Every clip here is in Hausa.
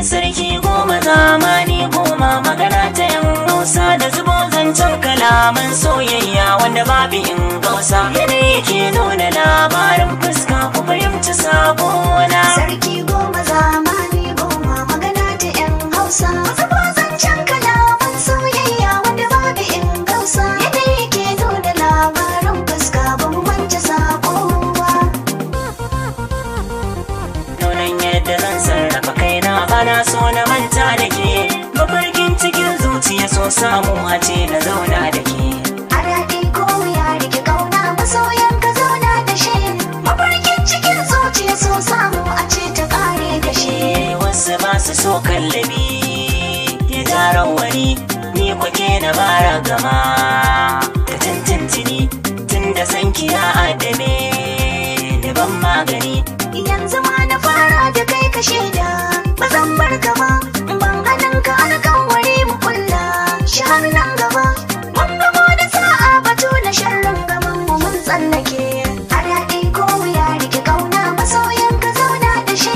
sarki goma zamani goma magana ta yan hausa da zubo zancen kalaman soyayya wanda babu in gausa yanayi ke nuna labarin fuska ku fahimci sabona. Sarki goma zamani goma magana ta yan hausa zubo zancen kalaman soyayya wanda babu in gausa yanayi ke nuna labarin fuska ba mu manta sakowa. Nunan yadda zan sarrafa kaina bana so na manta da ke mafarkin cikin zuciya so samu a ce na zauna da ke. A daɗi ko ya rike kauna masoyan ka zauna da shi mafarkin cikin zuciya so samu a ce ta ƙare da shi. Wasu ba su so kallabi ya tara wani ni kwake na bara gama ta tintintini tun da san kiya adame da ban magani. Yanzu ma na fara da kai ka shaida ba zan bar ka ba ban hannun ka alƙawari mu kulla shahar nan gaba mun gamo da sa'a batu na sharrin gaban mu mun tsallake. A daɗi ko ya rike kauna masoyan ka zauna da shi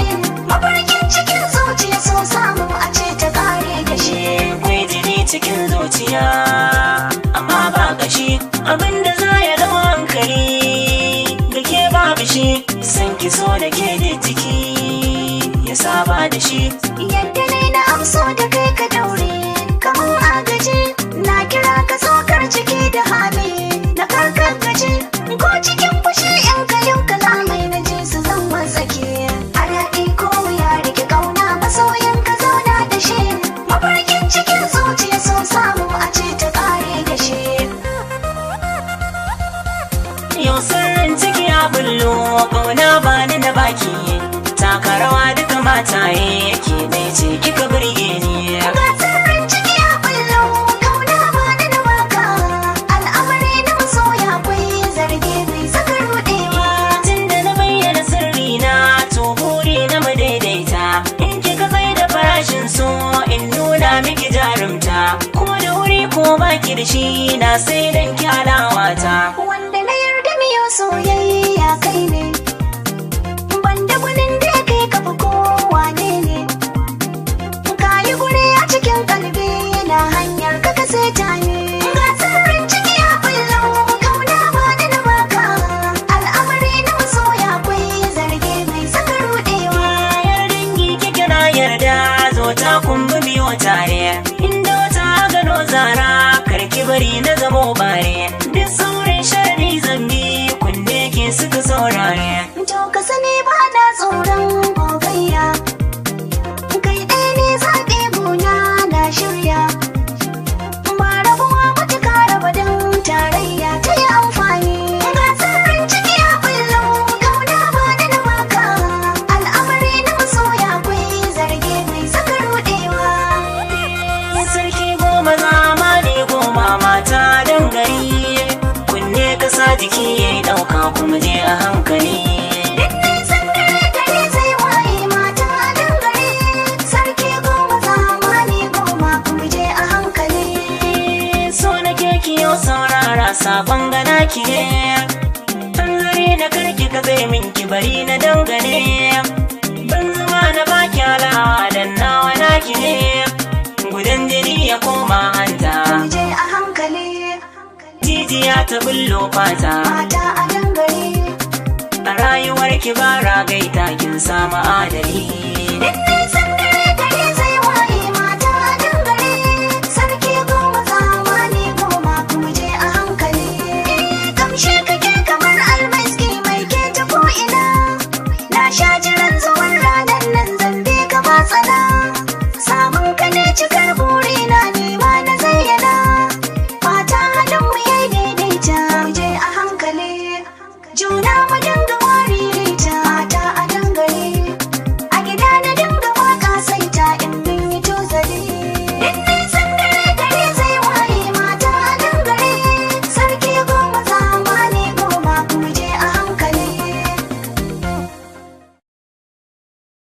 mafarkin cikin zuciya so samu a ce ta ƙare da shi. Akwai jini cikin zuciya amma ba gashi abinda za ya dau hankali da ke babu shi san ki so da ke da jiki ya saba da shi. Yadda ne na amso da kai ka daure kamar agaji na kira ka sokar ciki da hali na karkar gaji ko cikin fushi in ka yau kalamai na ji su zan wasake. A daɗi ko ya rike kauna masoyan ka zauna da shi mafarkin cikin zuciya so samu a ce ta ƙare da shi. Yau sirrin ciki ya bullo ƙauna bani na baki taka rawa duka mataye yake dai ce kika burge ni. Ga sirrin ciki ya bullo kauna ba da na baka al'amari na masoya kwai zarge bai saka ruɗewa. Tun da na bayyana sirri na to buri na mu daidaita in kika kai da farashin so in nuna miki jarumta ko da wuri ko baki da shi na sai dan kyalawata. Wanda na yarda miyo soyayya kai ne banda gunin da ya kai kafa kowa ne ka yi guri a cikin kalbi na hanyar ka ka seta ne. Ga sirrin ciki ya bullo kauna ba da na baka al'amari na masoya kwai zarge mai saka ruɗewa. Yar dangi kike na yarda zo ta kumbi biyo tare inda wata gano zara karki bari na zamo bare duk saurin sharri zambi kunne ke suka saurare. To ka sani ba na tsoron gogayya kai ɗaya ne zaɓe gona na shirya ba rabuwa matuka raba don tarayya ta yi amfani. Ga sirrin ciki ya bullo kauna ba da na baka al'amari na masoya kwai zarge mai saka ruɗewa. Sarki goma zamani goma mata dangari kunne kasa jiki ya yi ɗauka kuma je a hankali. Duk nisan dare gare zai waye mata a dangare sarki goma zamani goma kuma je a hankali. So na keki yau saurara sabon gana ki ne hanzari na karki ka zai min ki bari na dangane ban zama na baki alawa dan nawa naki ne gudan jini ya koma hanta Je a hankali jijiya ta bullo fata mata a dangare a rayuwar ki bara gaita kin samu adali.